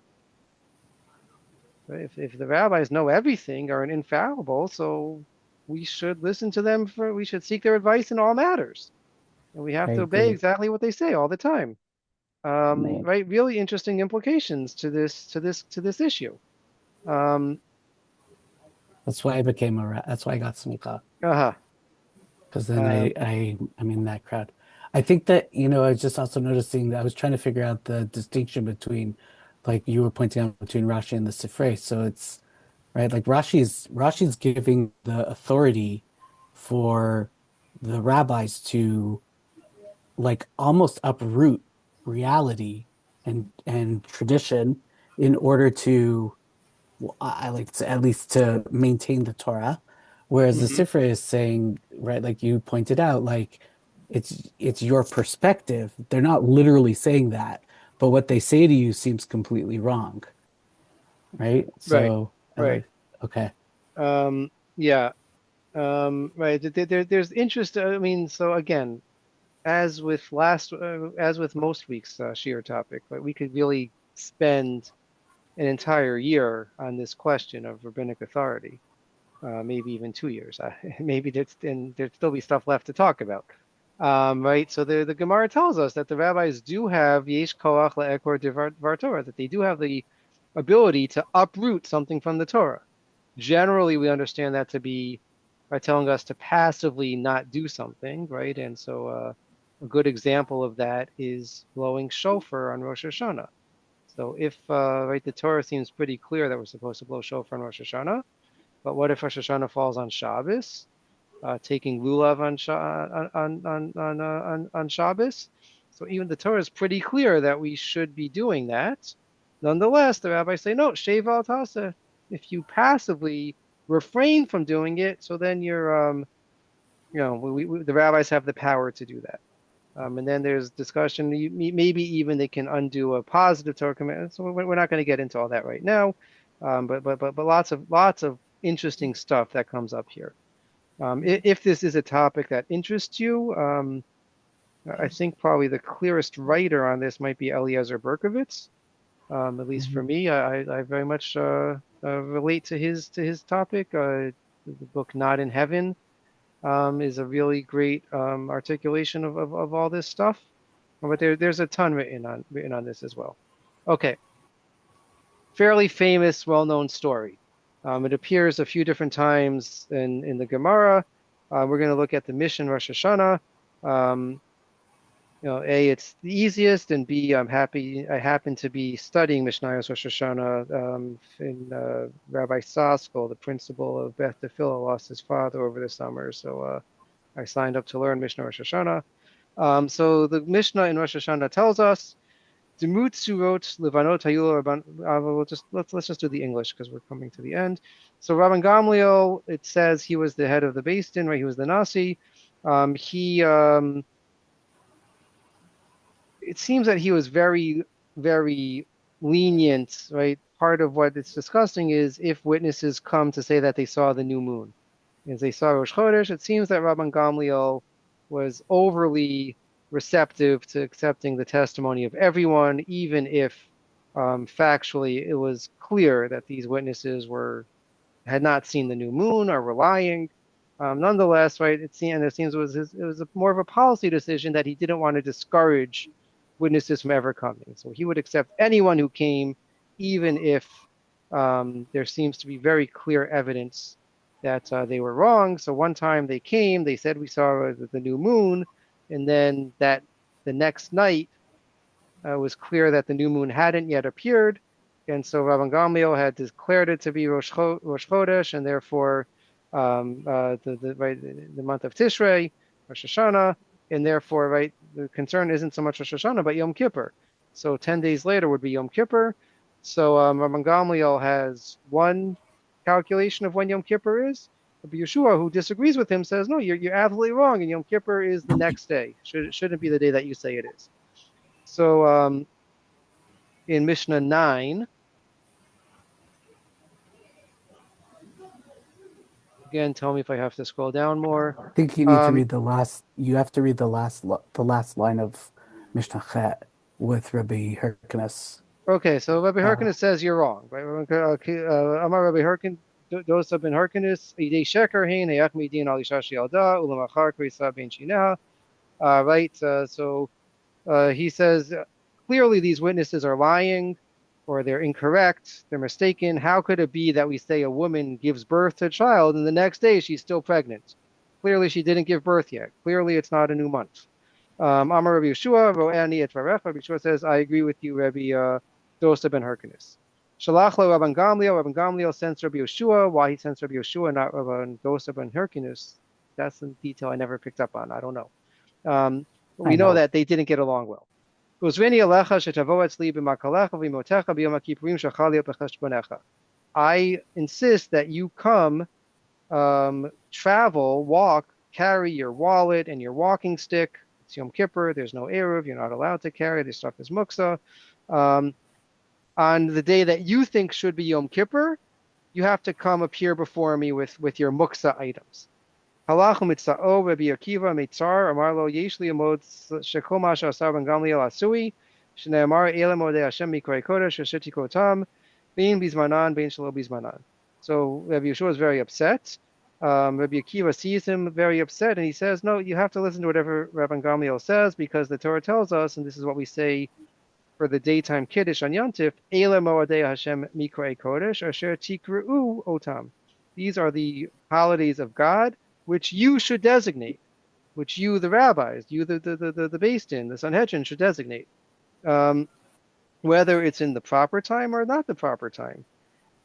Speaker 2: Right? If the rabbis know everything, are infallible, so we should listen to them we should seek their advice in all matters. And we have
Speaker 4: I
Speaker 2: to obey
Speaker 4: agree.
Speaker 2: exactly what they say all the time. Right? Really interesting implications to this issue.
Speaker 4: That's why I became that's why I got smicha.
Speaker 2: Uh-huh.
Speaker 4: Because then I'm in that crowd. I think that, I was just also noticing that I was trying to figure out the distinction between, like you were pointing out, between Rashi and the Sifrei. So it's right, like Rashi's giving the authority for the rabbis to like almost uproot reality and tradition in order to, well, I like to at least to maintain the Torah, whereas the
Speaker 2: Mm-hmm.
Speaker 4: Sifra is saying, right, like you pointed out, like it's your perspective. They're not literally saying that, but what they say to you seems completely wrong, right?
Speaker 2: Right.
Speaker 4: So,
Speaker 2: Right.
Speaker 4: okay.
Speaker 2: Yeah. Right. There's interest. I mean, so again, as with most week's sheer topic, right, we could really spend an entire year on this question of rabbinic authority, maybe even 2 years. Maybe there'd still be stuff left to talk about. Right, so the Gemara tells us that the rabbis do have yesh koach le'ekor divar Torah, that they do have the ability to uproot something from the Torah. Generally, we understand that to be by telling us to passively not do something, right? And so a good example of that is blowing shofar on Rosh Hashanah. So if right, the Torah seems pretty clear that we're supposed to blow shofar on Rosh Hashanah, but what if Rosh Hashanah falls on Shabbos? Taking lulav on Shabbos. So even the Torah is pretty clear that we should be doing that. Nonetheless, the rabbis say no, sheva al tasa. If you passively refrain from doing it, so then the rabbis have the power to do that. And then there's discussion. Maybe even they can undo a positive Torah command. So we're not going to get into all that right now. But lots of interesting stuff that comes up here. If this is a topic that interests you, I think probably the clearest writer on this might be Eliezer Berkovitz. At least for me, I very much relate to his topic. The book Not in Heaven is a really great articulation of all this stuff. But there's a ton written on this as well. Okay, fairly famous, well-known story. It appears a few different times in the Gemara. We're going to look at the Mishnah Rosh Hashanah. A, it's the easiest, and B, I happen to be studying Mishnah Rosh Hashanah in Rabbi Saskal, the principal of Beth Tefillah, lost his father over the summer, so I signed up to learn Mishnah Rosh Hashanah. So the Mishnah in Rosh Hashanah tells us, let's just do the English because we're coming to the end. So Rabban Gamliel, it says he was the head of the Beis Din, right? He was the Nasi. It seems that he was very, very lenient, right? Part of what it's discussing is if witnesses come to say that they saw the new moon. As they saw Rosh Chodesh, it seems that Rabban Gamliel was overly receptive to accepting the testimony of everyone, even if factually it was clear that these witnesses had not seen the new moon or were lying. Nonetheless, right, it seems it was more of a policy decision that he didn't want to discourage witnesses from ever coming. So he would accept anyone who came, even if there seems to be very clear evidence that they were wrong. So one time they came, they said we saw the new moon, and then the next night it was clear that the new moon hadn't yet appeared, and so Rabban Gamliel had declared it to be Rosh Chodesh, and therefore the month of Tishrei, Rosh Hashanah, and therefore the concern isn't so much Rosh Hashanah but Yom Kippur. So 10 days later would be Yom Kippur. So Rabban Gamliel has one calculation of when Yom Kippur is. Rabbi Yeshua, who disagrees with him, says no, you're absolutely wrong, and Yom Kippur is the next day. Shouldn't be the day that you say it is. So in Mishnah 9, again, tell me if I have to scroll down more.
Speaker 4: I think you need to read the last. You have to read the last line of Mishnah Chet with Rabbi Hyrcanus.
Speaker 2: Okay, so Rabbi Hyrcanus says you're wrong. Right? Amar Rabbi Hyrcanus, Dosa ben Hyrcanus, Idei Sheker Hein, Hayach Midin Ali Shashi Alda, Ulamachar Krisa Ben Shineha. Right, so he says clearly these witnesses are lying, or they're incorrect, they're mistaken. How could it be that we say a woman gives birth to a child and the next day she's still pregnant? Clearly she didn't give birth yet. Clearly it's not a new month. Amar Rabbi Yeshua, Ro'ani et Varech. Rabbi Yeshua says, I agree with you, Rabbi Dosa ben Hyrcanus. Shalach lo Rabban Gamliel. Rabban Gamliel sends Rabbi Yeshua. Why he sends Rabbi Yeshua, not Rabban Dosa ben Hyrcanus? That's a detail I never picked up on. I don't know. We know that they didn't get along well. I insist that you come, travel, walk, carry your wallet and your walking stick. It's Yom Kippur. There's no Eruv. You're not allowed to carry. This stuff is muksa. On the day that you think should be Yom Kippur, you have to come appear before me with your muksa items. Halach mitzao Rabbi Akiva mitzar amar lo yesh li amod shekol ma she'asar ben Gamliel asui shne'amar elam odei Hashem mikrei kodesh sheshetikotam bein bizmanan bein shelo bizmanan. So Rabbi Yeshua is very upset. Rabbi Akiva sees him very upset, and he says, no, you have to listen to whatever Rabban Gamliel says, because the Torah tells us, and this is what we say for the daytime Kiddush on Yontif, Eila Moadei Hashem Mikrei Kodesh Asher Tikru Otam. These are the holidays of God, which you should designate, which you, the rabbis, you, the Beis Din, the Sanhedrin, should designate, whether it's in the proper time or not the proper time.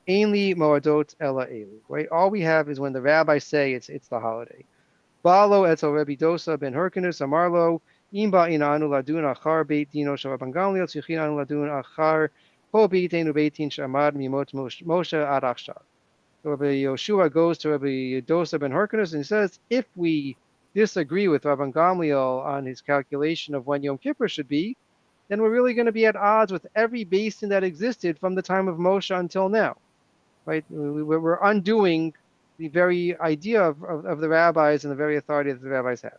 Speaker 2: Ainli Moadot Ela Elu. Right? All we have is when the rabbis say it's the holiday. Balo etzel Rabbi Dosa ben Hyrcanus Amarlo imba inanu ladun achar beit dino shel Rabban Gamliel tzichinanu ladun achar ho beitenu beitin shamad mimot Moshe ad achshav. So Rabbi Yeshua goes to Rabbi Dosa ben Hyrcanus and he says, if we disagree with Rabban Gamliel on his calculation of when Yom Kippur should be, then we're really going to be at odds with every Beis Din that existed from the time of Moshe until now. Right? We're undoing the very idea of the rabbis and the very authority that the rabbis have.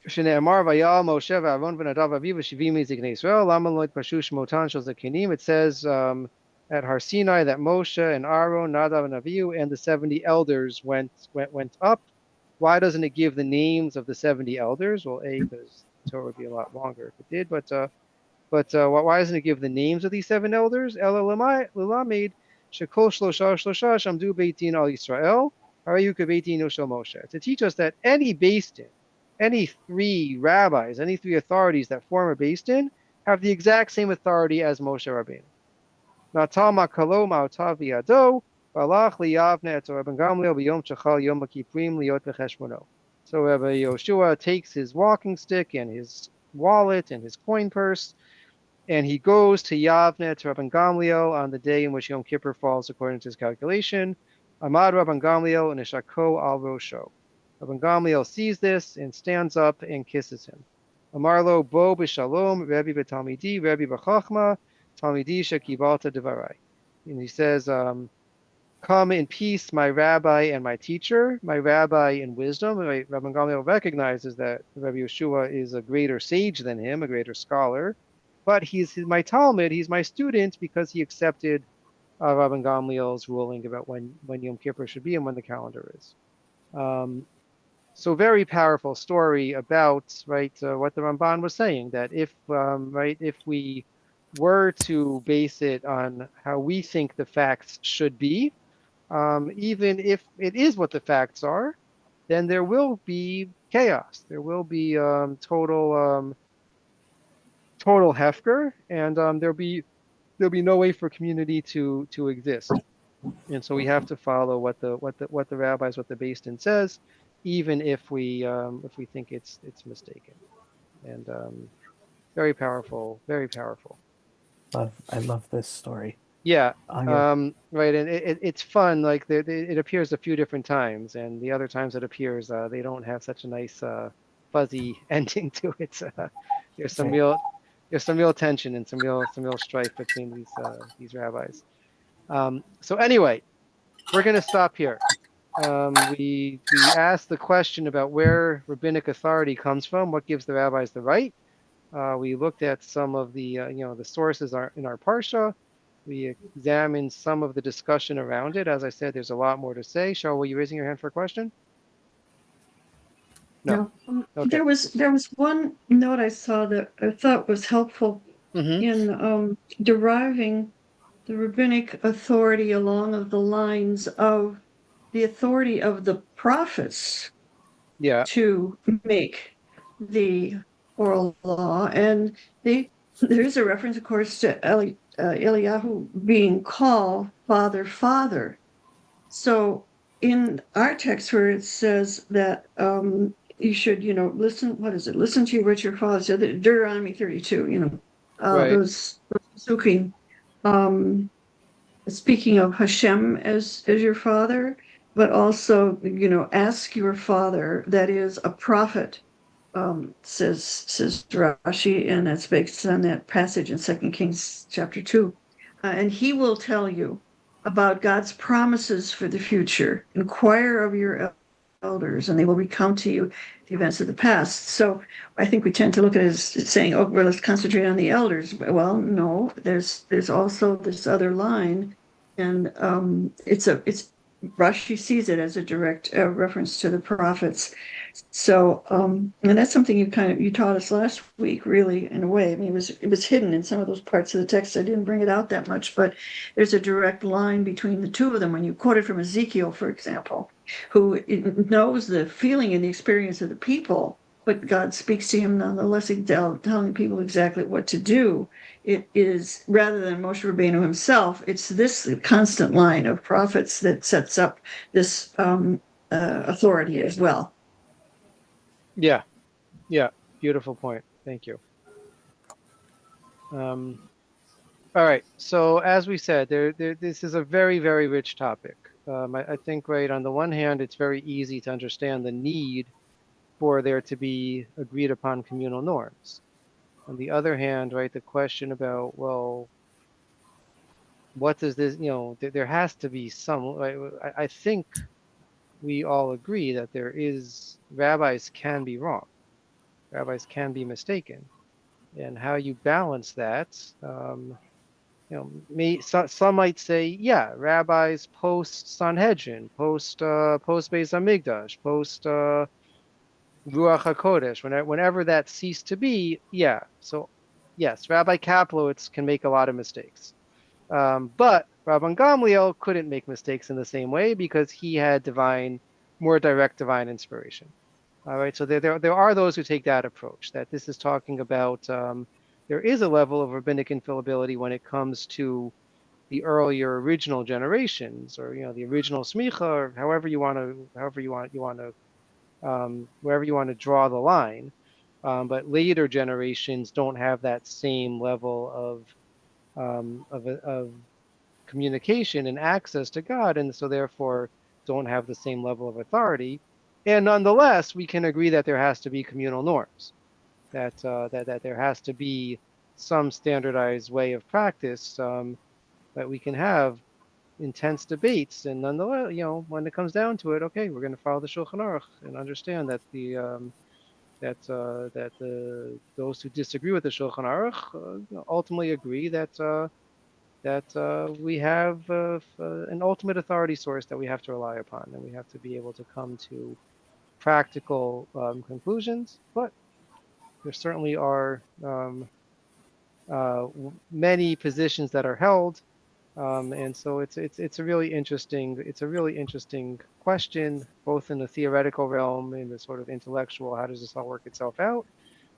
Speaker 2: Shne'amar vayal Moshe v'Aaron v'Nadav aviv v'shivim miziknei Yisrael lama lo itpashu shmotan shel zakenim. It says at Har Sinai that Moshe and Aaron, Nadav and Avihu, and the 70 elders went up. Why doesn't it give the names of the 70 elders? Well, because the Torah would be a lot longer if it did, but why doesn't it give the names of these 7 elders? Ela l'lamed shekol shlosha shlosha shamdu beit din al Yisrael harayu kebeit dino shel Moshe. To teach us that any Beis Din, any 3 rabbis, any 3 authorities that form a Beis Din have the exact same authority as Moshe Rabbeinu. Natal makalo ma'otav v'yado v'alach liyavne et Rabban Gamliel b'yom shechal yom kippurim liot v'cheshmono. So Rabbi Yoshua takes his walking stick and his wallet and his coin purse, and he goes to Yavne, to Rabban Gamliel, on the day in which Yom Kippur falls according to his calculation. Amad Rabban Gamliel and Ishako al Rosho. Rabban Gamliel sees this and stands up and kisses him. Amarlo bo b'shalom, Rebbe b'talmidi, Rebbe b'chachma, talmidi shekibalta devarai. And he says, come in peace, my rabbi and my teacher, my rabbi in wisdom. Rabban Gamliel recognizes that Rabbi Yeshua is a greater sage than him, a greater scholar. but he's my Talmud, he's my student because he accepted Rabban Gamliel's ruling about when Yom Kippur should be and when the calendar is. So very powerful story about what the Ramban was saying, that if we were to base it on how we think the facts should be, even if it is what the facts are, then there will be chaos. There will be total hefker, and there'll be no way for community to exist. And so we have to follow what the rabbis, what the Beis Din says, even if we think it's mistaken. And very powerful, very powerful.
Speaker 4: I love this story.
Speaker 2: Yeah.
Speaker 4: Yeah.
Speaker 2: Right. And it's fun. Like it appears a few different times, and the other times it appears, they don't have such a nice fuzzy ending to it. There's some
Speaker 4: Right.
Speaker 2: real there's some real tension and some real strife between these rabbis. So anyway, we're going to stop here. We asked the question about where rabbinic authority comes from, what gives the rabbis the right. We looked at some of the sources in our parsha. We examined some of the discussion around it. As I said, there's a lot more to say. Cheryl, were you raising your hand for a question? No. Okay.
Speaker 3: There was one note I saw that I thought was helpful in deriving the rabbinic authority along the lines of the authority of the prophets to make the oral law. And there's a reference, of course, to Eliyahu being called father. So in our text where it says that you should, listen, what is it? Listen to what your father said, Deuteronomy 32, those psukim, speaking of Hashem as your father, but also, ask your father, that is a prophet, says Rashi, and that's based on that passage in 2 Kings chapter 2. And he will tell you about God's promises for the future. Inquire of your elders, and they will recount to you the events of the past. So I think we tend to look at it as saying, oh, well, let's concentrate on the elders. Well, no, there's also this other line, and it's Rashi sees it as a direct reference to the prophets. So, and that's something you taught us last week, really, in a way. I mean, it was hidden in some of those parts of the text. I didn't bring it out that much, but there's a direct line between the two of them. When you quoted from Ezekiel, for example, who knows the feeling and the experience of the people, but God speaks to him nonetheless, telling people exactly what to do. It is, rather than Moshe Rabbeinu himself, it's this constant line of prophets that sets up this authority as well.
Speaker 2: Yeah. Beautiful point. Thank you. All right. So as we said, this is a very, very rich topic. I think, right, on the one hand, it's very easy to understand the need for there to be agreed upon communal norms. On the other hand, right, the question about, well, what does this, there has to be some, right, I think we all agree that rabbis can be wrong. Rabbis can be mistaken. And how you balance that, some might say, yeah, rabbis post Sanhedrin, post Beis Hamikdash, post Ruach HaKodesh, whenever that ceased to be, yeah. So yes, Rabbi Kaplowitz can make a lot of mistakes. But Rabban Gamliel couldn't make mistakes in the same way because he had more direct divine inspiration. All right, so there are those who take that approach, that this is talking about there is a level of rabbinic infallibility when it comes to the earlier original generations, or the original smicha, or wherever you want to draw the line. But later generations don't have that same level of communication and access to God, and so therefore don't have the same level of authority. And nonetheless, we can agree that there has to be communal norms, that there has to be some standardized way of practice, that we can have intense debates, and nonetheless, when it comes down to it, okay, we're going to follow the Shulchan Aruch and understand that that those who disagree with the Shulchan Aruch ultimately agree that we have an ultimate authority source that we have to rely upon, and we have to be able to come to practical conclusions. But there certainly are many positions that are held, and so it's a really interesting question, both in the theoretical realm, in the sort of intellectual, how does this all work itself out,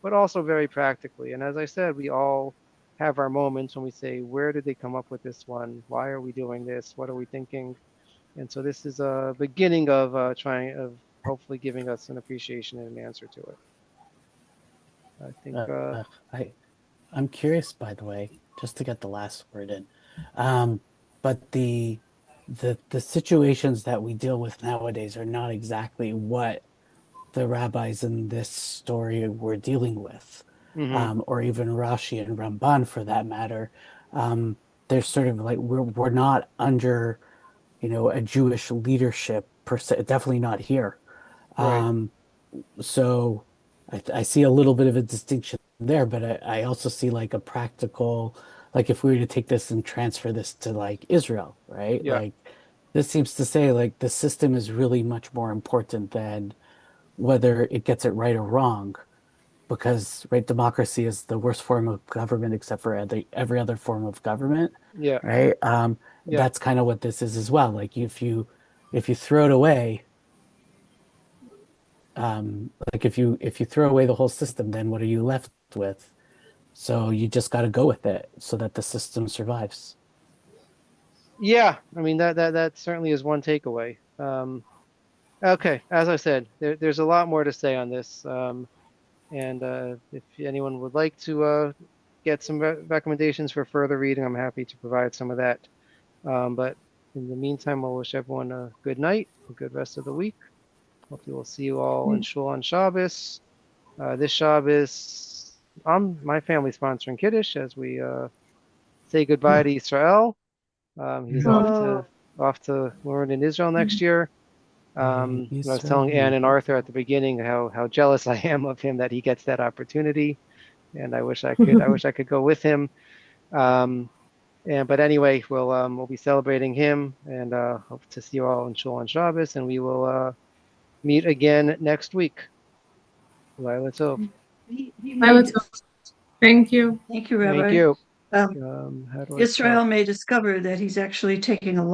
Speaker 2: but also very practically. And as I said, we all have our moments when we say, where did they come up with this one? Why are we doing this? What are we thinking? And so this is a beginning of trying of hopefully giving us an appreciation and an answer to it. I think.
Speaker 4: I'm curious, by the way, just to get the last word in, but the situations that we deal with nowadays are not exactly what the rabbis in this story were dealing with, or even Rashi and Ramban for that matter. They're sort of like we're not under, a Jewish leadership per se, definitely not here.
Speaker 2: Right.
Speaker 4: So I see a little bit of a distinction there, but I also see like a practical, like if we were to take this and transfer this to like Israel, right?
Speaker 2: Yeah.
Speaker 4: Like this seems to say like the system is really much more important than whether it gets it right or wrong, because right, democracy is the worst form of government except for every other form of government,
Speaker 2: Yeah.
Speaker 4: right?
Speaker 2: Yeah.
Speaker 4: That's kind of what this is as well. Like if you throw it away, like if you throw away the whole system, then what are you left with? So you just got to go with it so that the system survives.
Speaker 2: Yeah. I mean that certainly is one takeaway. Okay. As I said, there's a lot more to say on this. And if anyone would like to get some recommendations for further reading, I'm happy to provide some of that. But in the meantime, I'll wish everyone a good night, a good rest of the week. Hopefully, we'll see you all in Shul on Shabbos. This Shabbos, my family sponsoring Kiddush as we say goodbye to Israel. He's off to learn in Israel next year. I was telling Ann and Arthur at the beginning how jealous I am of him that he gets that opportunity, and I wish I could go with him. But anyway, we'll be celebrating him, and hope to see you all in Shul on Shabbos, and we will meet again next week. Laila Tov.
Speaker 6: Thank you.
Speaker 3: Thank you, Rabbi.
Speaker 2: Thank you.
Speaker 3: Israel may discover that he's actually taking a